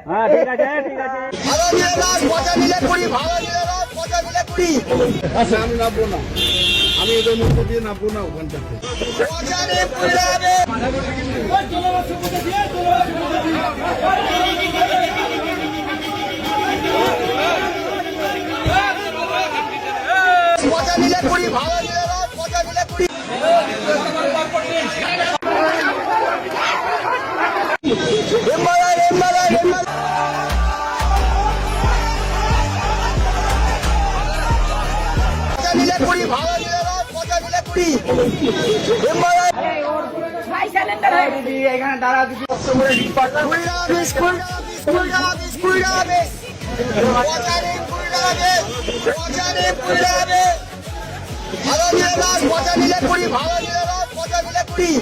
হ্যাঁ ঠিক আছে ঠিক আছে। ভালো নিলে 10, পচা নিলে 20, ভালো নিলে 10, পচা নিলে 20। আচ্ছা আমি নামবো না, আমি এদের মধ্যে দিয়ে নামবো না ওখান থেকে। পচা নিয়ে পড়ে যাবে। পচা নিলে 20, ভালো নিলে 10, পচা নিলে 20। নিলে 20, ভালো নিলে 10, পচা নিলে 20। এখানে দাঁড়া দিদি। ভালো নিলে 10, পচা নিলে 20, ভালো নিলে 10, পচা নিলে 20।